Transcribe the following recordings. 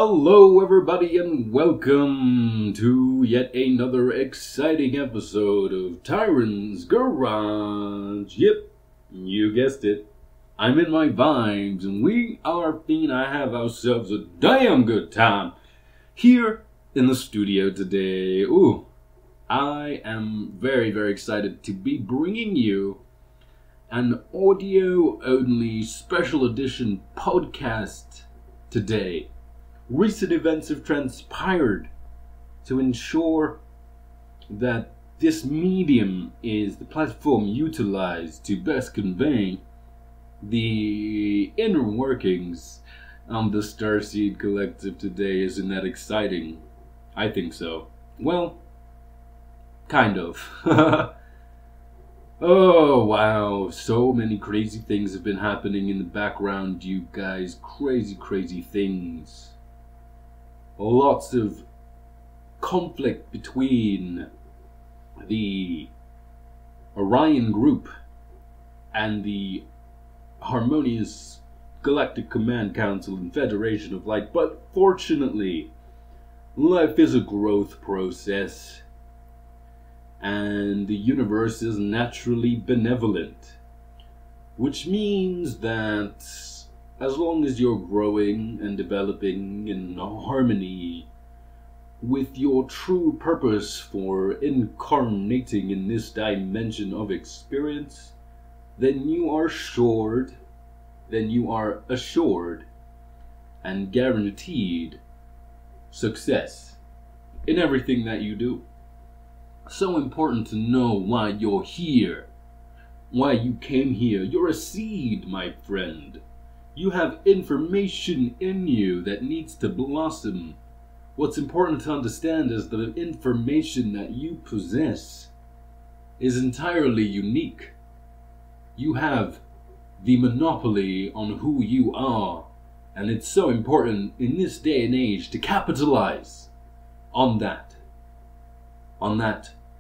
Hello everybody and welcome to yet another exciting episode of Tyron's Garage. Yep, you guessed it. I'm in my vibes and we are finna have ourselves a damn good time here in the studio today. Ooh, I am very excited to be bringing you an audio-only special edition podcast today. Recent events have transpired to ensure that this medium is the platform utilized to best convey the inner workings of the Starseed Collective today. Isn't that exciting? I think so. Well, kind of. Oh wow, so many crazy things have been happening in the background, you guys. Crazy things. Lots of conflict between the Orion group and the Harmonious Galactic Command Council and Federation of Light, but fortunately, life is a growth process, and the universe is naturally benevolent, which means that as long as you're growing and developing in harmony with your true purpose for incarnating in this dimension of experience, then you are assured and guaranteed success in everything that you do. So important to know why you're here, why you came here. You're a seed, my friend. You have information in you that needs to blossom. What's important to understand is that the information that you possess is entirely unique. You have the monopoly on who you are, and it's so important in this day and age to capitalize on that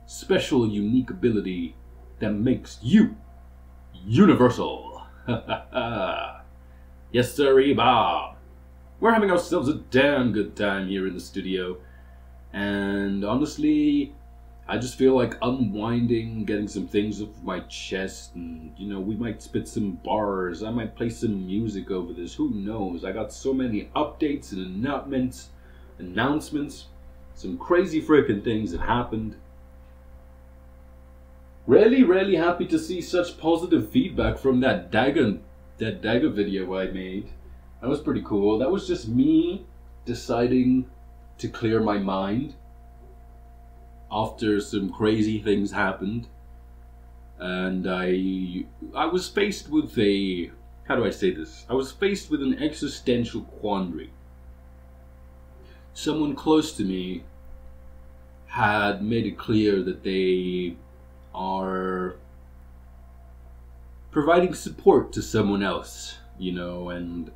special, unique ability that makes you universal. Yes, sirree, Bob. We're having ourselves a damn good time here in the studio. And honestly, I just feel like unwinding, getting some things off my chest. And, we might spit some bars. I might play some music over this. Who knows? I got so many updates and announcements. Some crazy freaking things that happened. Really happy to see such positive feedback from that Dagger video I made. That was pretty cool. That was just me deciding to clear my mind after some crazy things happened. And I was faced with how do I say this? I was faced with an existential quandary. Someone close to me had made it clear that they are providing support to someone else, and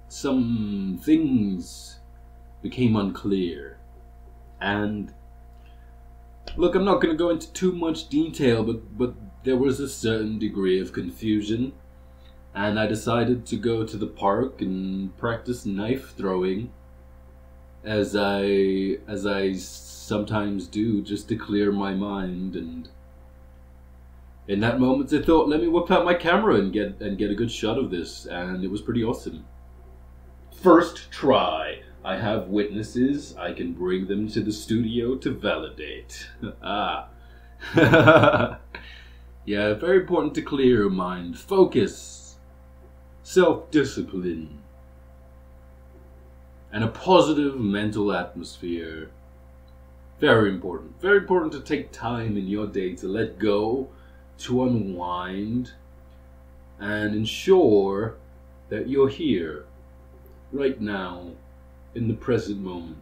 some things became unclear. And look, I'm not going to go into too much detail, but there was a certain degree of confusion, and I decided to go to the park and practice knife throwing, as I sometimes do, just to clear my mind. And in that moment, I thought, let me whip out my camera and get a good shot of this, and it was pretty awesome. First try. I have witnesses. I can bring them to the studio to validate. Yeah, very important to clear your mind. Focus. Self-discipline. And a positive mental atmosphere. Very important. Very important to take time in your day to let go, to unwind, and ensure that you're here, right now, in the present moment,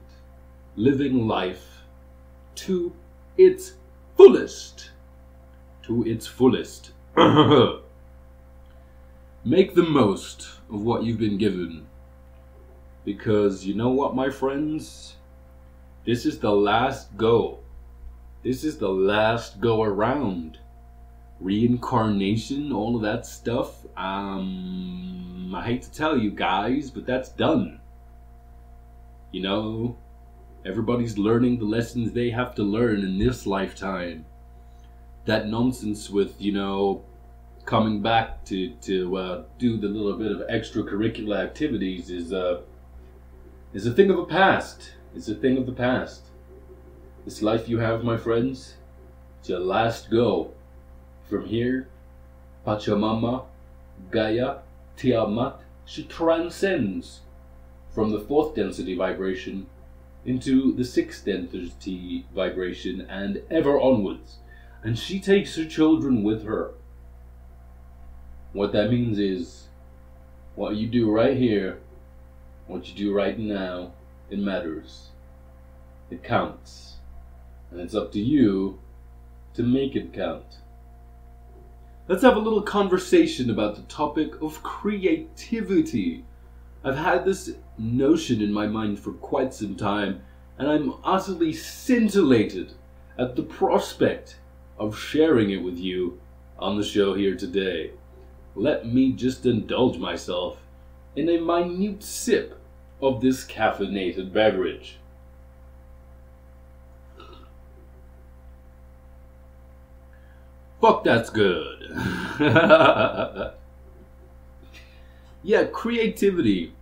living life to its fullest. To its fullest. Make the most of what you've been given. Because you know what, my friends? This is the last go. This is the last go around. Reincarnation, all of that stuff. I hate to tell you guys, but that's done. You know, everybody's learning the lessons they have to learn in this lifetime. That nonsense with, coming back to do the little bit of extracurricular activities is a thing of the past. It's a thing of the past. This life you have, my friends, it's your last go. From here, Pachamama, Gaia, Tiamat, she transcends from the 4th density vibration into the 6th density vibration and ever onwards. And she takes her children with her. What that means is, what you do right here, what you do right now, it matters. It counts. And it's up to you to make it count. Let's have a little conversation about the topic of creativity. I've had this notion in my mind for quite some time, and I'm utterly scintillated at the prospect of sharing it with you on the show here today. Let me just indulge myself in a minute sip of this caffeinated beverage. Fuck, that's good. Yeah, creativity.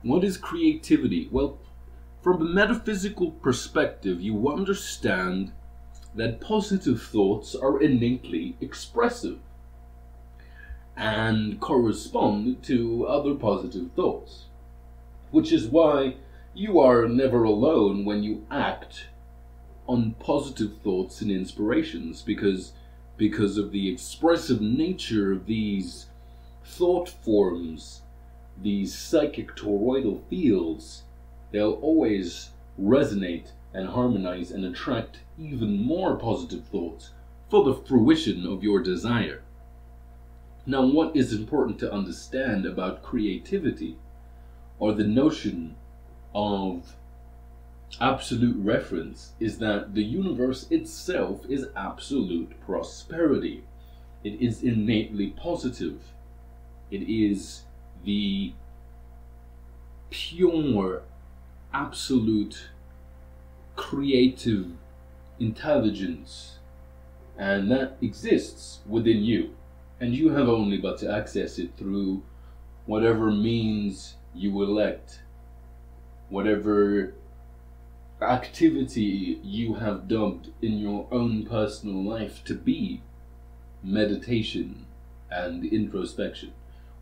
What is creativity? Well, from a metaphysical perspective, you understand that positive thoughts are innately expressive and correspond to other positive thoughts, which is why you are never alone when you act on positive thoughts and inspirations, because of the expressive nature of these thought forms, these psychic toroidal fields. They'll always resonate and harmonize and attract even more positive thoughts for the fruition of your desire. Now, what is important to understand about creativity, or the notion of absolute reference, is that the universe itself is absolute prosperity. It is innately positive. It is the pure, absolute, creative intelligence, and that exists within you, and you have only but to access it through whatever means you elect, whatever activity you have dubbed in your own personal life to be meditation and introspection.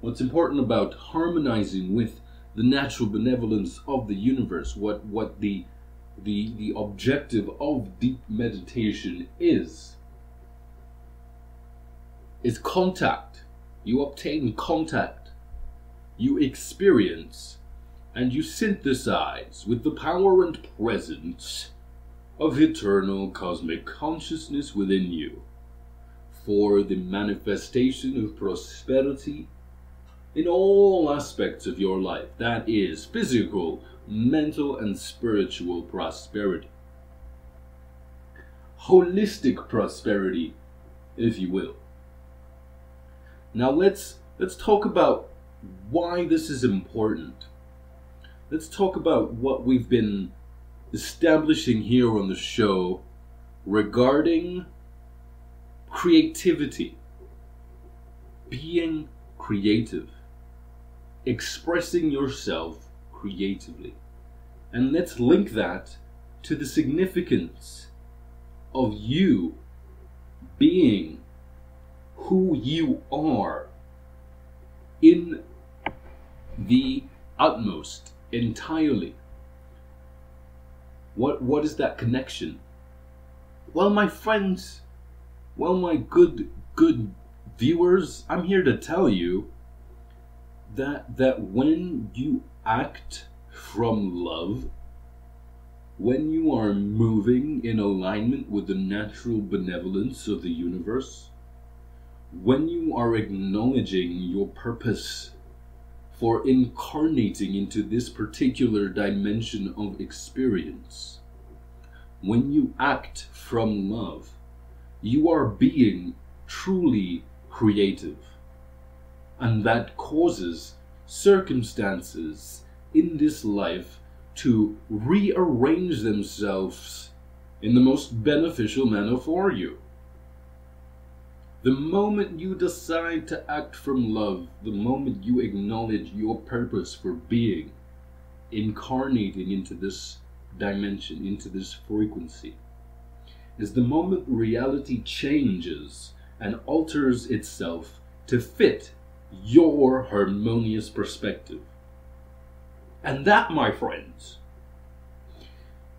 What's important about harmonizing with the natural benevolence of the universe, what the objective of deep meditation is contact. You obtain contact, you experience, and you synthesize with the power and presence of eternal cosmic consciousness within you for the manifestation of prosperity in all aspects of your life. That is physical, mental, and spiritual prosperity. Holistic prosperity, if you will. Now let's talk about why this is important. Let's talk about what we've been establishing here on the show regarding creativity, being creative, expressing yourself creatively. And let's link that to the significance of you being who you are in the utmost, entirely. What is that connection? Well, my friends, well, my good viewers, I'm here to tell you that when you act from love, when you are moving in alignment with the natural benevolence of the universe, when you are acknowledging your purpose for incarnating into this particular dimension of experience, when you act from love, you are being truly creative. And that causes circumstances in this life to rearrange themselves in the most beneficial manner for you. The moment you decide to act from love, the moment you acknowledge your purpose for being, incarnating into this dimension, into this frequency, is the moment reality changes and alters itself to fit your harmonious perspective. And that, my friends,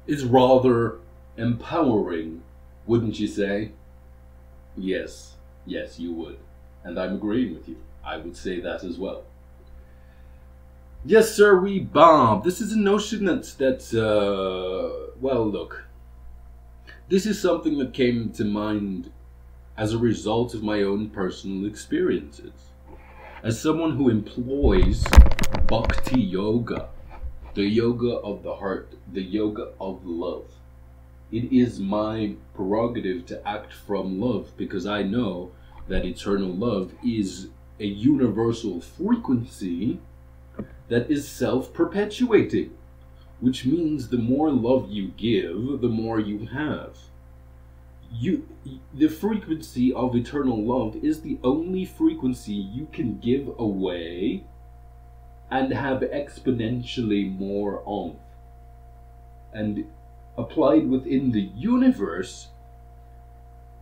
is rather empowering, wouldn't you say? Yes, you would. And I'm agreeing with you. I would say that as well. Yes, sir, Bob. This is a notion well, look. This is something that came to mind as a result of my own personal experiences. As someone who employs Bhakti Yoga, the yoga of the heart, the yoga of love, it is my prerogative to act from love because I know that eternal love is a universal frequency that is self-perpetuating, which means the more love you give, the more you have. The frequency of eternal love is the only frequency you can give away and have exponentially more of. And applied within the universe,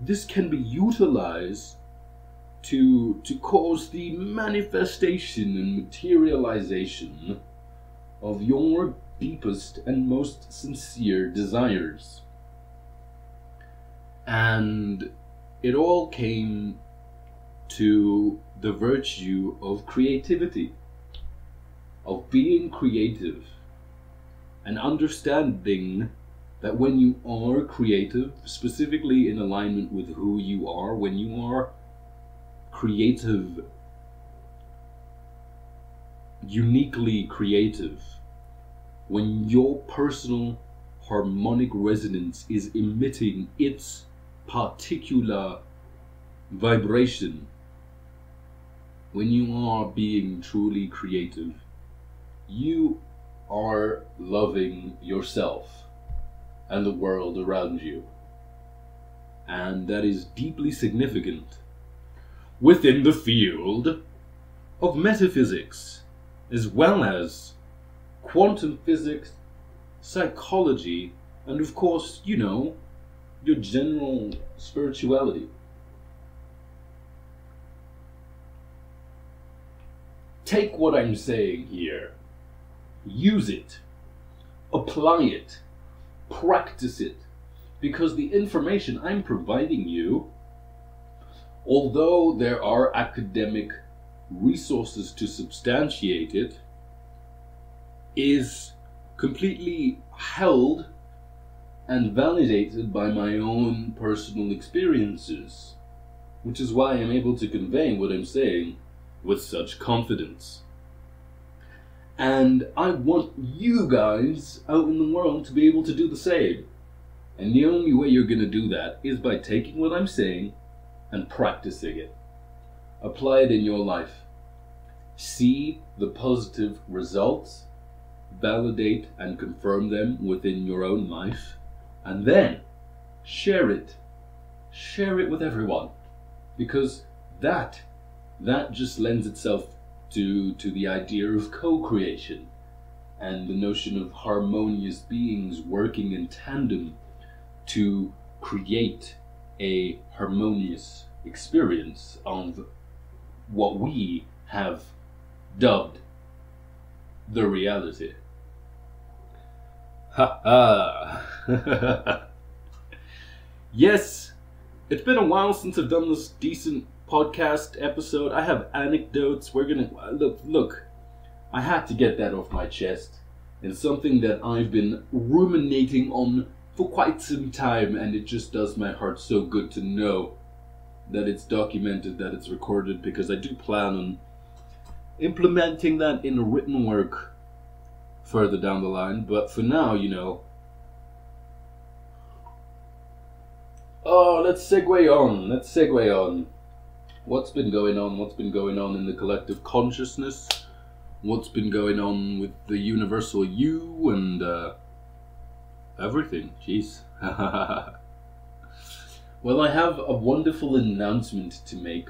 this can be utilized to cause the manifestation and materialization of your deepest and most sincere desires. And it all came to the virtue of creativity, of being creative, and understanding that when you are creative, specifically in alignment with who you are, when you are creative, uniquely creative, when your personal harmonic resonance is emitting its particular vibration, when you are being truly creative, you are loving yourself and the world around you. And that is deeply significant within the field of metaphysics, as well as quantum physics, psychology, and of course, your general spirituality. Take what I'm saying here, use it, apply it, practice it, because the information I'm providing you, although there are academic resources to substantiate it, is completely held and validated by my own personal experiences, which is why I'm able to convey what I'm saying with such confidence. And I want you guys out in the world to be able to do the same. And the only way you're going to do that is by taking what I'm saying and practicing it. Apply it in your life. See the positive results, validate and confirm them within your own life, and then share it. Share it with everyone, because that just lends itself to the idea of co-creation and the notion of harmonious beings working in tandem to create a harmonious experience of what we have dubbed the reality. Ha ha! Yes, it's been a while since I've done this decent podcast episode. I have anecdotes. We're gonna look. I had to get that off my chest. It's something that I've been ruminating on for quite some time, and it just does my heart so good to know that it's documented, that it's recorded, because I do plan on implementing that in written work further down the line. But for now, let's segue on. What's been going on in the collective consciousness? what's been going on with the Universal U and everything. Jeez. Well, I have a wonderful announcement to make.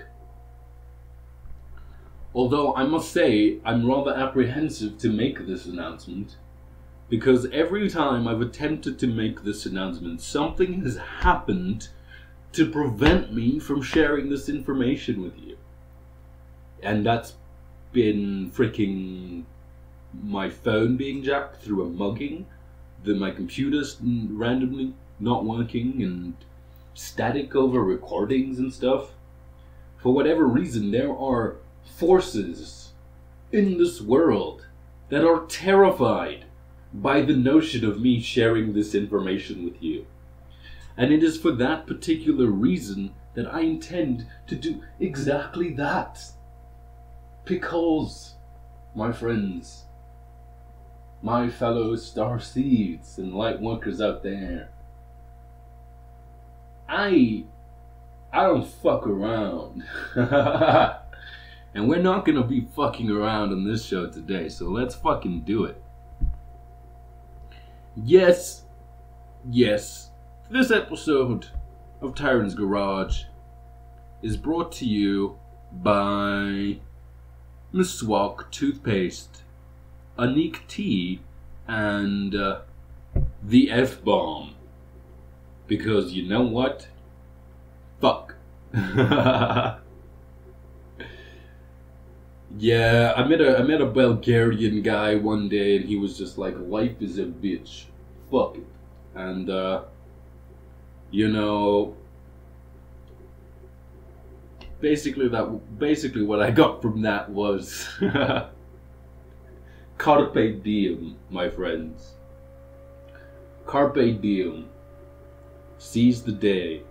Although I must say, I'm rather apprehensive to make this announcement, because every time I've attempted to make this announcement, something has happened to prevent me from sharing this information with you. And that's been freaking my phone being jacked through a mugging, my computer's randomly not working, and static over recordings and stuff. For whatever reason, there are forces in this world that are terrified by the notion of me sharing this information with you. And it is for that particular reason that I intend to do exactly that. Because, my friends, my fellow starseeds and light workers out there, I don't fuck around. And we're not gonna be fucking around on this show today, so let's fucking do it. Yes, this episode of Tyron's Garage is brought to you by Miswak Toothpaste, Unique Tea, and the F-Bomb. Because you know what? Fuck. Yeah, I met a Bulgarian guy one day, and he was just like, life is a bitch. Fuck it. And, you know, basically what I got from that was Carpe diem, my friends. Carpe diem. Seize the day.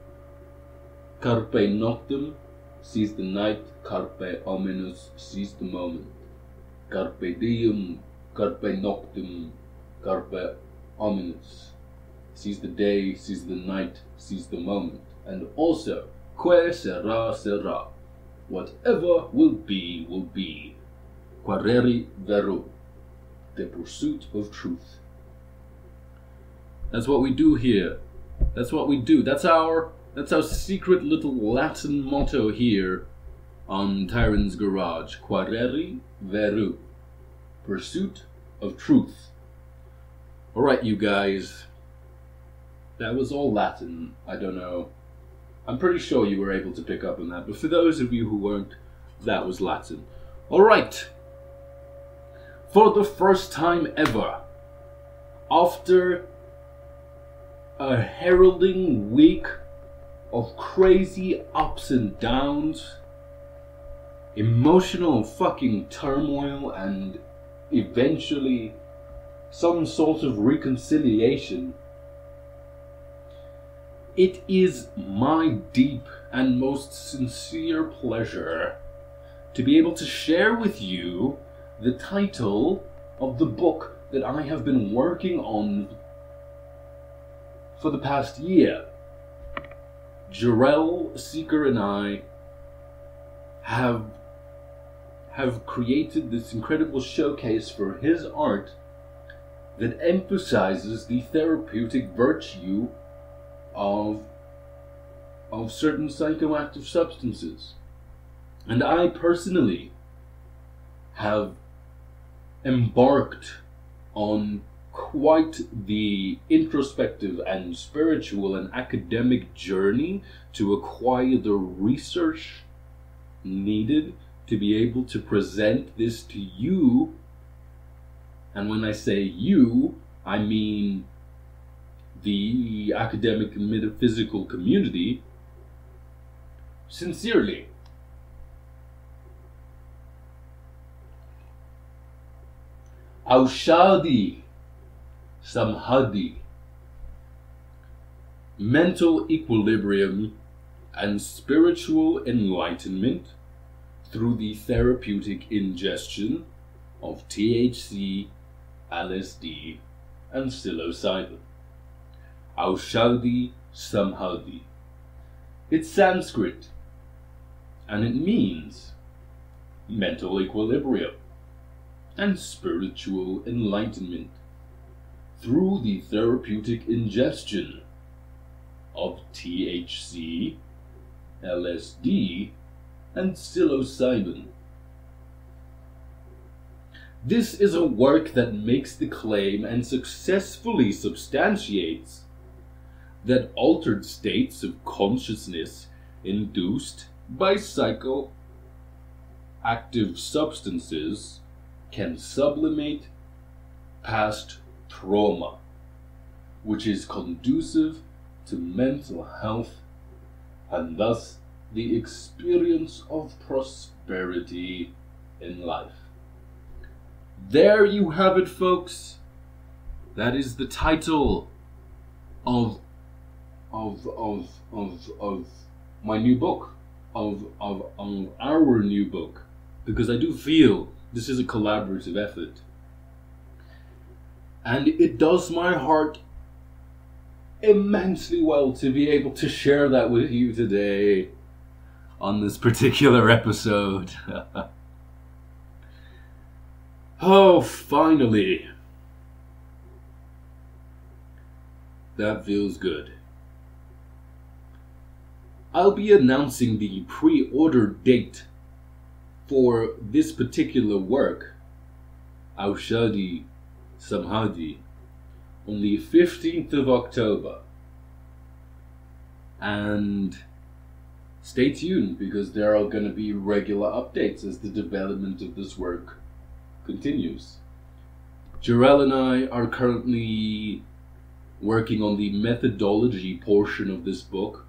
Carpe noctem. Seize the night. Carpe ominous. Seize the moment. Carpe diem. Carpe noctem. Carpe ominous. Seize the day. Seize the night. Seize the moment. And also, que sera, sera. Whatever will be, will be. Quareri veru. The pursuit of truth. That's what we do here. That's what we do. That's our secret little Latin motto here on Tyron's Garage. Quareri veru. Pursuit of truth. Alright, you guys. That was all Latin. I don't know. I'm pretty sure you were able to pick up on that, but for those of you who weren't, that was Latin. Alright. For the first time ever, after a heralding week of crazy ups and downs, emotional fucking turmoil, and eventually some sort of reconciliation, it is my deep and most sincere pleasure to be able to share with you the title of the book that I have been working on for the past year. Jarrell Seeker and I have created this incredible showcase for his art that emphasizes the therapeutic virtue of certain psychoactive substances. And I personally have embarked on quite the introspective and spiritual and academic journey to acquire the research needed to be able to present this to you. And when I say you, I mean the academic and metaphysical community, sincerely. Aushadi Samhadi. Mental equilibrium and spiritual enlightenment through the therapeutic ingestion of THC, LSD, and psilocybin. Aushadi Samhadi. It's Sanskrit, and it means mental equilibrium. and spiritual enlightenment through the therapeutic ingestion of THC, LSD, and psilocybin. This is a work that makes the claim and successfully substantiates that altered states of consciousness induced by psychoactive substances can sublimate past trauma, which is conducive to mental health and thus the experience of prosperity in life. There you have it, folks. That is the title of my new book, of our new book, because I do feel this is a collaborative effort. And it does my heart immensely well to be able to share that with you today on this particular episode. Oh, finally. That feels good. I'll be announcing the pre-order date for this particular work, Aushadi Samhadi, on the 15th of October. And stay tuned, because there are going to be regular updates as the development of this work continues. Jarell and I are currently working on the methodology portion of this book,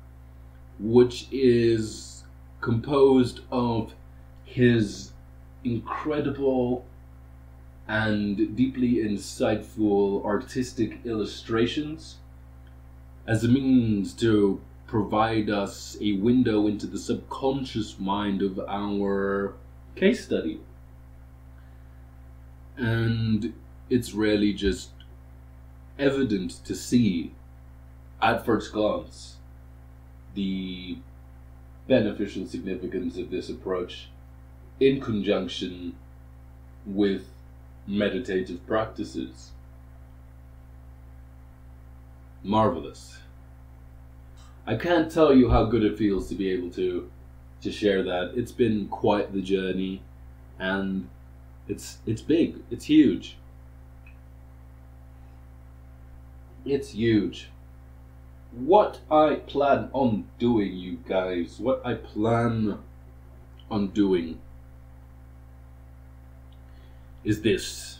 which is composed of his incredible and deeply insightful artistic illustrations as a means to provide us a window into the subconscious mind of our case study. And it's really just evident to see at first glance the beneficial significance of this approach in conjunction with meditative practices. Marvelous. I can't tell you how good it feels to be able to share that. It's been quite the journey, and it's big. It's huge. It's huge. What I plan on doing, you guys, what I plan on doing is this.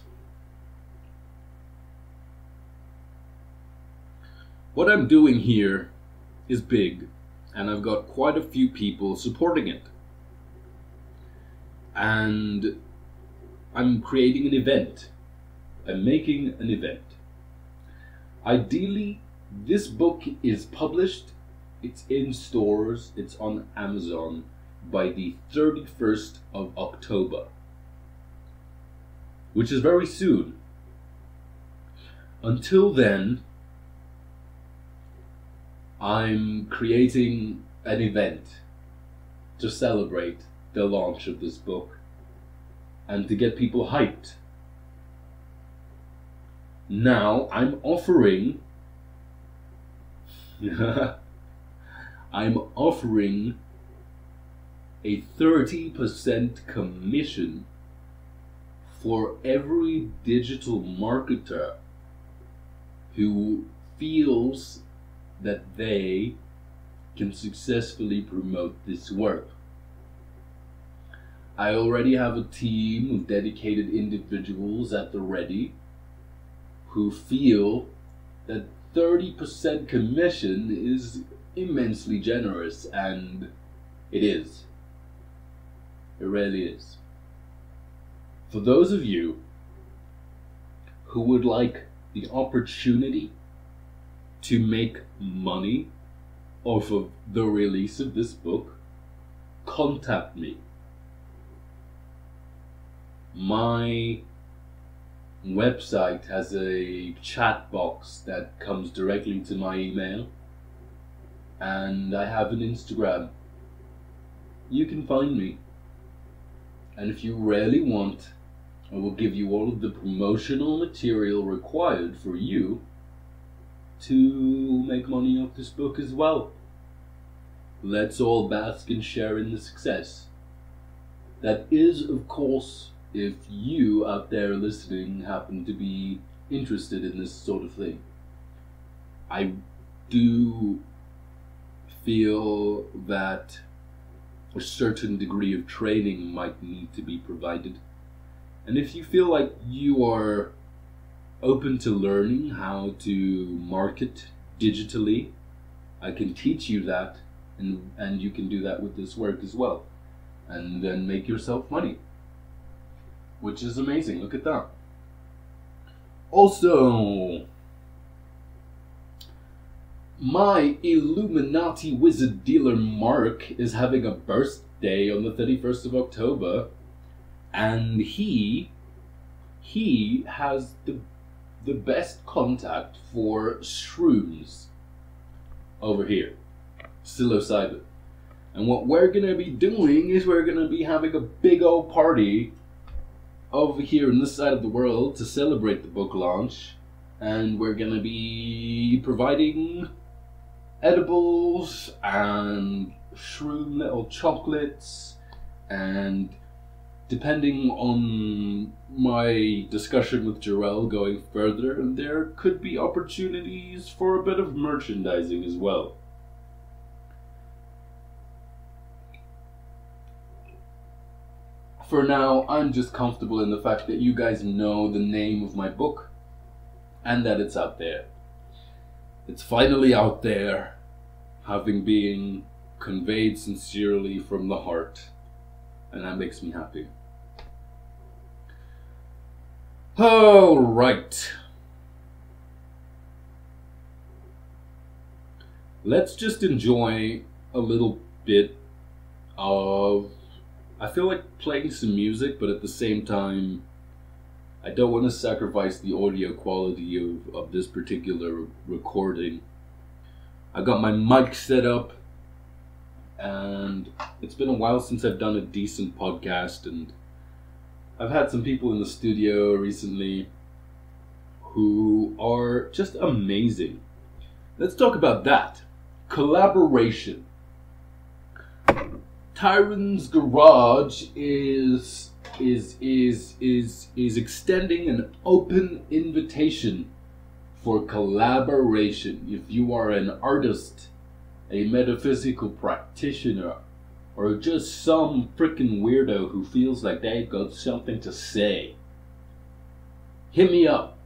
What I'm doing here is big, and I've got quite a few people supporting it. And I'm creating an event. I'm making an event. Ideally, this book is published, it's in stores, it's on Amazon by the 31st of October, which is very soon. Until then, I'm creating an event to celebrate the launch of this book and to get people hyped. Now, I'm offering a 30% commission for every digital marketer who feels that they can successfully promote this work. I already have a team of dedicated individuals at the ready who feel that 30% commission is immensely generous, and it is. It really is. For those of you who would like the opportunity to make money off of the release of this book, contact me. My website has a chat box that comes directly to my email, and I have an Instagram. You can find me. And if you really want I will give you all of the promotional material required for you to make money off this book as well. Let's all bask and share in the success. That is, of course, if you out there listening happen to be interested in this sort of thing. I do feel that a certain degree of training might need to be provided. And if you feel like you are open to learning how to market digitally, I can teach you that, and you can do that with this work as well. And then make yourself money. Which is amazing, look at that. Also, my Illuminati wizard dealer Mark is having a birthday on the 31st of October. And he has the best contact for shrooms over here, psilocybin. And what we're going to be doing is we're going to be having a big old party over here in this side of the world to celebrate the book launch. And we're going to be providing edibles and shroom little chocolates, and depending on my discussion with Jarrell going further, there could be opportunities for a bit of merchandising as well. For now, I'm just comfortable in the fact that you guys know the name of my book and that it's out there. It's finally out there, having been conveyed sincerely from the heart, and that makes me happy. All right. Let's just enjoy a little bit of, I feel like playing some music, but at the same time, I don't want to sacrifice the audio quality of this particular recording. I got my mic set up, and it's been a while since I've done a decent podcast, and I've had some people in the studio recently who are just amazing. Let's talk about that. Collaboration. Tyron's Garage is extending an open invitation for collaboration. If you are an artist, a metaphysical practitioner, or just some freaking weirdo who feels like they got something to say, hit me up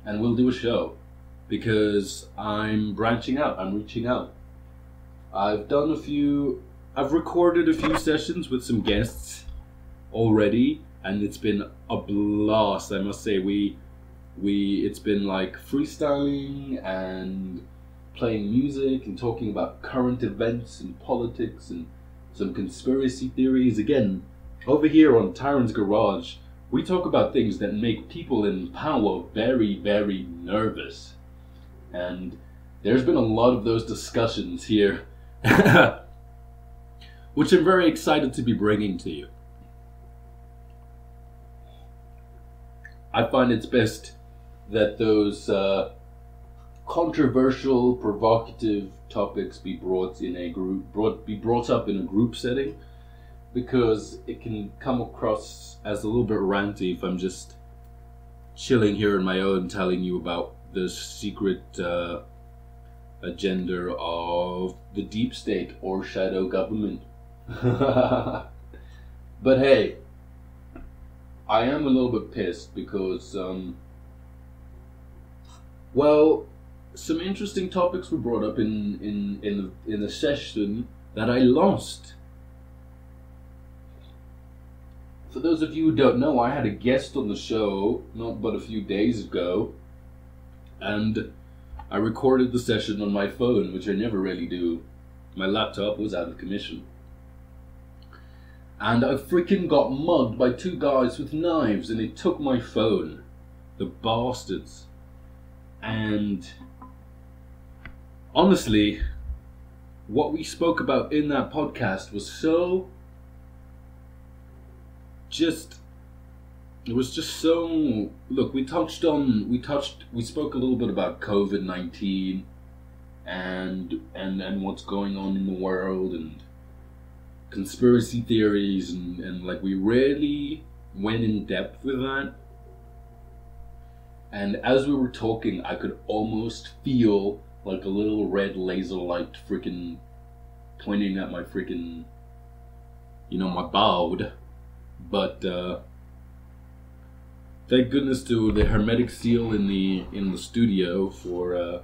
and we'll do a show, because I'm branching out, I'm reaching out. I've recorded a few sessions with some guests already, and it's been a blast, I must say. It's been like freestyling and playing music and talking about current events and politics and some conspiracy theories. Again, over here on Tyron's Garage, we talk about things that make people in power very, very nervous. And there's been a lot of those discussions here, which I'm very excited to be bringing to you. I find it's best that those controversial, provocative topics be brought up in a group setting, because it can come across as a little bit ranty if I'm just chilling here on my own telling you about the secret agenda of the deep state or shadow government. But hey, I am a little bit pissed because well, some interesting topics were brought up in the session that I lost. For those of you who don't know, I had a guest on the show not but a few days ago, and I recorded the session on my phone, which I never really do. My laptop was out of commission. And I freaking got mugged by two guys with knives, and they took my phone. The bastards. And honestly, what we spoke about in that podcast was so just it was just so. Look, we spoke a little bit about COVID-19 and what's going on in the world and conspiracy theories and like we really went in depth with that. And as we were talking, I could almost feel like a little red laser light freaking pointing at my freaking, my bald. But thank goodness to the hermetic seal in the studio for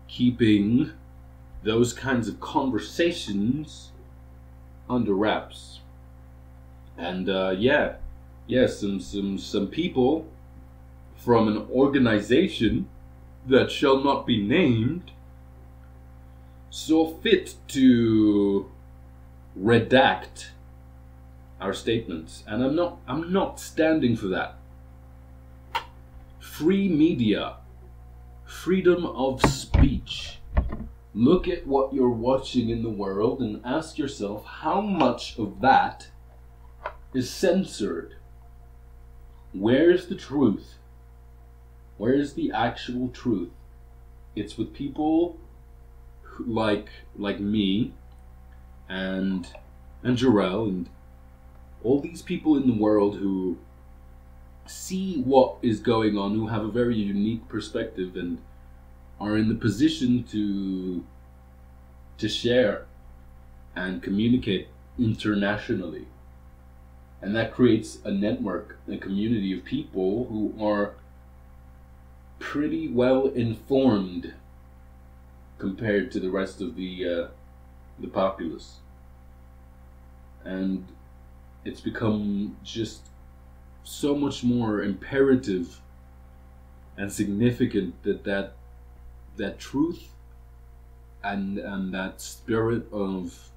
keeping those kinds of conversations under wraps. And some people from an organization that shall not be named saw fit to redact our statements, and I'm not standing for that. Free media, freedom of speech. Look at what you're watching in the world and ask yourself how much of that is censored. Where's the truth? Where's the actual truth? It's with people like me and Jarrell and all these people in the world who see what is going on, who have a very unique perspective and are in the position to share and communicate internationally. And that creates a network, a community of people who are pretty well informed compared to the rest of the populace. And it's become just so much more imperative and significant that truth and that spirit of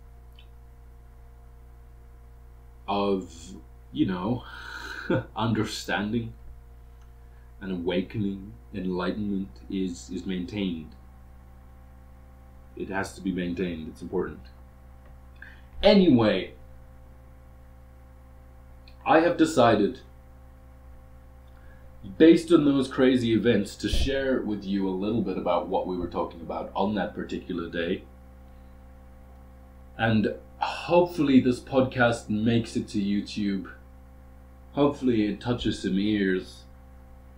understanding and awakening, enlightenment is maintained. It has to be maintained. It's important. Anyway, I have decided, based on those crazy events, to share with you a little bit about what we were talking about on that particular day. And hopefully this podcast makes it to YouTube. Hopefully it touches some ears,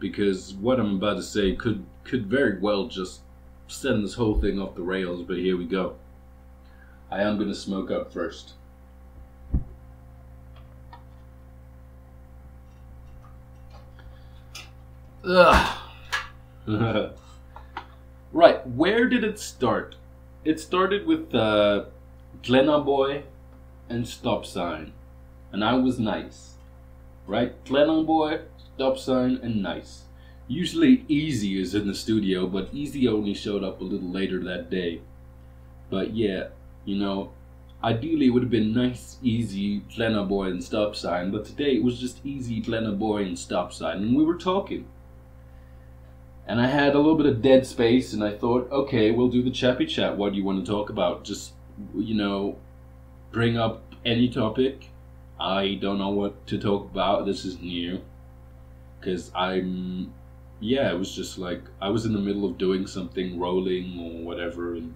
because what I'm about to say could very well just send this whole thing off the rails, but here we go. I am going to smoke up first. Ugh. Right, where did it start? It started with Glenna Boy and Stop Sign, and I was nice. Right, Glenna Boy, Stop Sign, and nice. Usually Easy is in the studio, but Easy only showed up a little later that day. But yeah, ideally it would have been nice, Easy, Glenna Boy, and Stop Sign, but today it was just Easy, Glenna Boy, and Stop Sign, and we were talking. And I had a little bit of dead space, and I thought, okay, we'll do the Chappy Chat. What do you want to talk about? Just, bring up any topic. I don't know what to talk about. This is new. Because it was just like, I was in the middle of doing something, rolling or whatever, and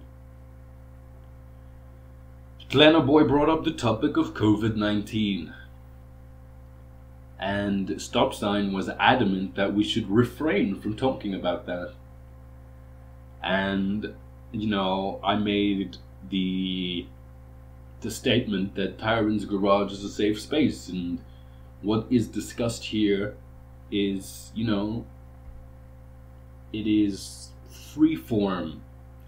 Glenna Boy brought up the topic of COVID-19. And Stop Sign was adamant that we should refrain from talking about that. And, I made the statement that Tyron's garage is a safe space, and what is discussed here is, it is free form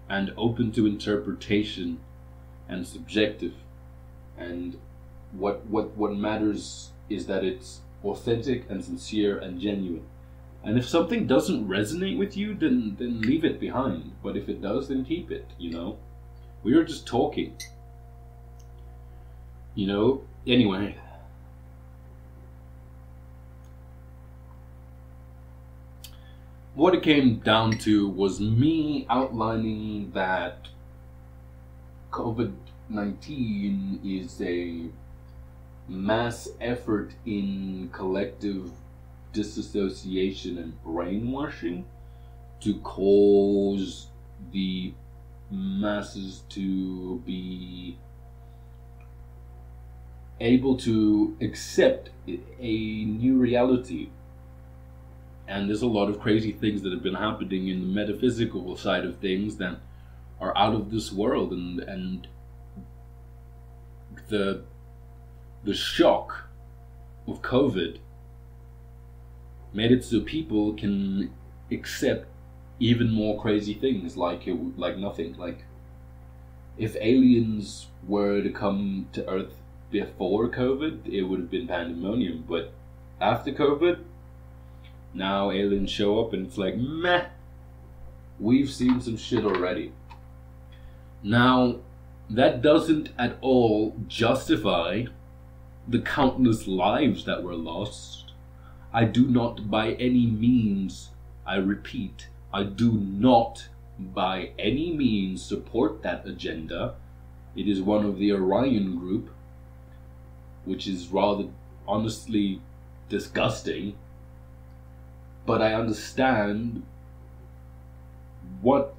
and open to interpretation and subjective. And what matters is that it's authentic and sincere and genuine. And if something doesn't resonate with you, then leave it behind. But if it does, then keep it, We are just talking. Anyway. What it came down to was me outlining that COVID-19 is a mass effort in collective disassociation and brainwashing to cause the masses to be able to accept a new reality. And there's a lot of crazy things that have been happening in the metaphysical side of things that are out of this world, and the shock of COVID made it so people can accept even more crazy things, like nothing. Like, if aliens were to come to Earth before COVID, it would have been pandemonium. But after COVID, now aliens show up and it's like, meh, we've seen some shit already. Now, that doesn't at all justify the countless lives that were lost. I do not by any means, I repeat, I do not by any means support that agenda. It is one of the Orion group, which is rather honestly disgusting. But I understand what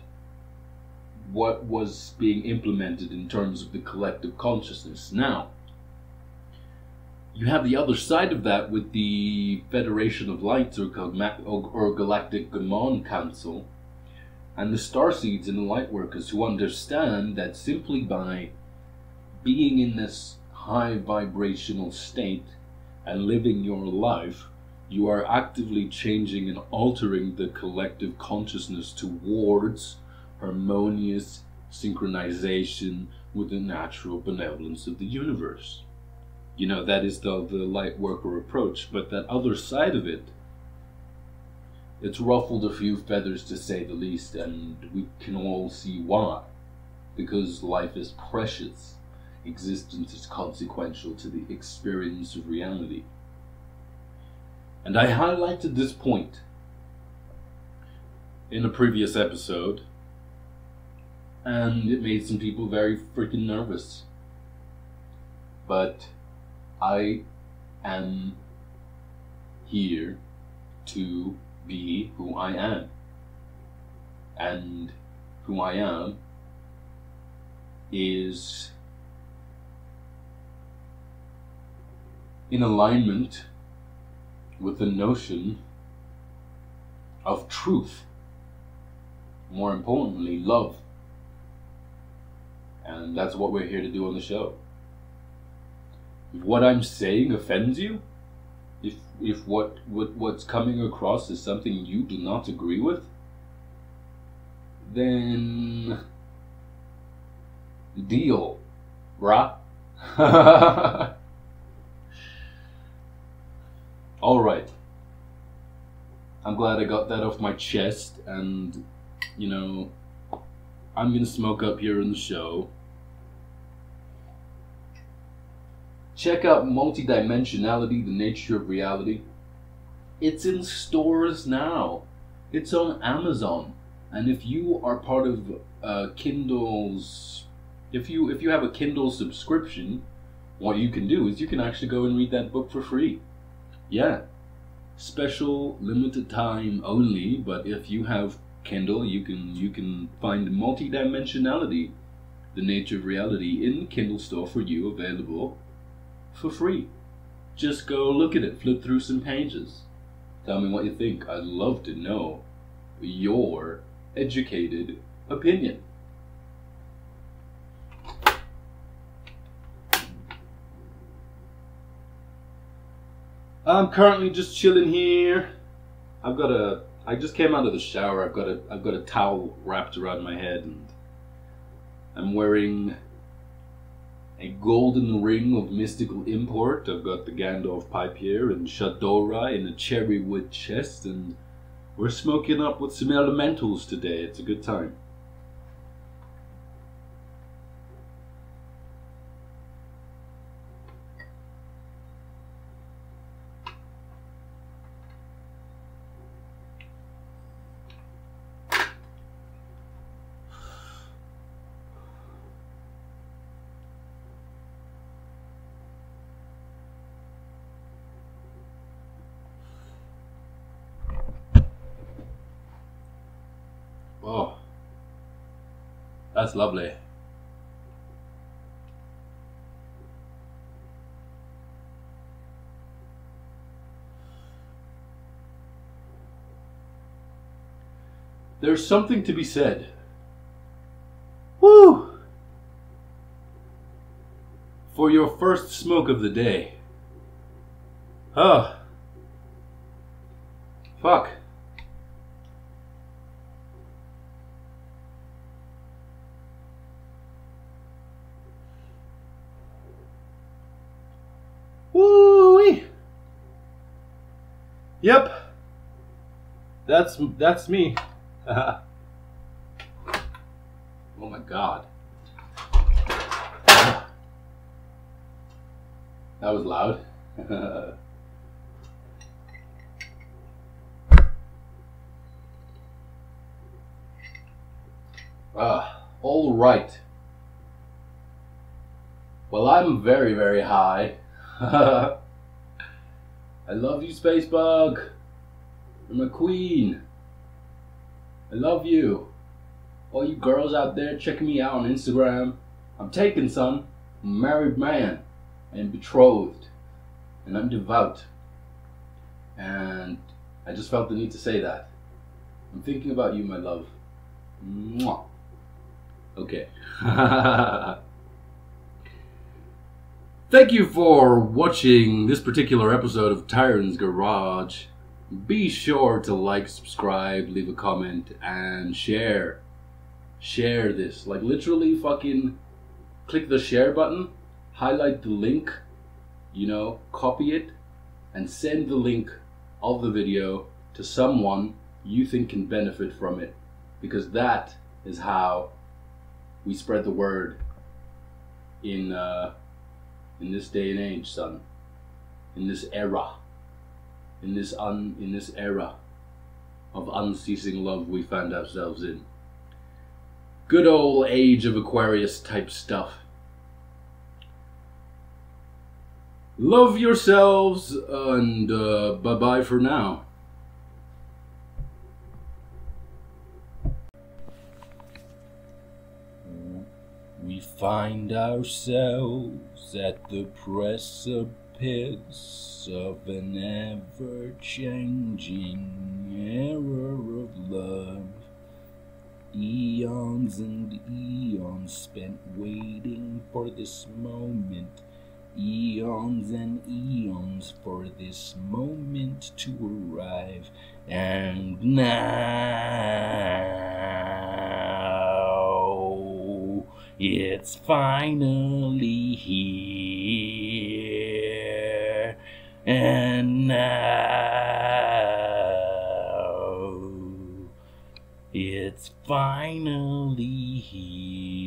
was being implemented in terms of the collective consciousness. Now, you have the other side of that with the Federation of Lights or Galactic Gammon Council and the Starseeds and the Lightworkers, who understand that simply by being in this high vibrational state and living your life, you are actively changing and altering the collective consciousness towards harmonious synchronization with the natural benevolence of the universe. You know, that is the light worker approach. But that other side of it, it's ruffled a few feathers to say the least, and we can all see why. Because life is precious. Existence is consequential to the experience of reality. And I highlighted this point in a previous episode, and it made some people very freaking nervous. But I am here to be who I am. And who I am is in alignment with the notion of truth. More importantly, love. And that's what we're here to do on the show. If what I'm saying offends you, if what's coming across is something you do not agree with, then deal, brah. Alright. I'm glad I got that off my chest, and, you know, I'm gonna smoke up here in the show. Check out Multidimensionality, The Nature of Reality. It's in stores now. It's on Amazon. And if you are part of Kindle's... If you have a Kindle subscription, what you can do is you can actually go and read that book for free. Yeah. Special, limited time only, but if you have Kindle, you can find Multidimensionality, The Nature of Reality in the Kindle store for you, available for free. Just go look at it, flip through some pages. Tell me what you think. I'd love to know your educated opinion. I'm currently just chilling here. I just came out of the shower. I've got a towel wrapped around my head, and I'm wearing a golden ring of mystical import. I've got the Gandalf pipe here and Shadora in a cherry wood chest, and we're smoking up with some elementals today. It's a good time. That's lovely. There's something to be said. Woo! For your first smoke of the day. Oh. Fuck. Woo-wee. Yep. That's me. Oh my god. That was loud. All right. Well, I'm very, very high. I love you, Spacebug. You're my queen. I love you. All you girls out there checking me out on Instagram. I'm taken, son. I'm a married man. I am betrothed. And I'm devout. And I just felt the need to say that. I'm thinking about you, my love. Mwah. Okay. Thank you for watching this particular episode of Tyron's Garage. Be sure to like, subscribe, leave a comment, and share. Share this. Like, literally fucking click the share button, highlight the link, you know, copy it, and send the link of the video to someone you think can benefit from it. Because that is how we spread the word in this day and age, son. In this era. In this era of unceasing love we find ourselves in. Good old age of Aquarius type stuff. Love yourselves, and bye-bye for now. We find ourselves at the precipice of an ever-changing era of love. Eons and eons spent waiting for this moment. Eons and eons for this moment to arrive. And now it's finally here. And now it's finally here.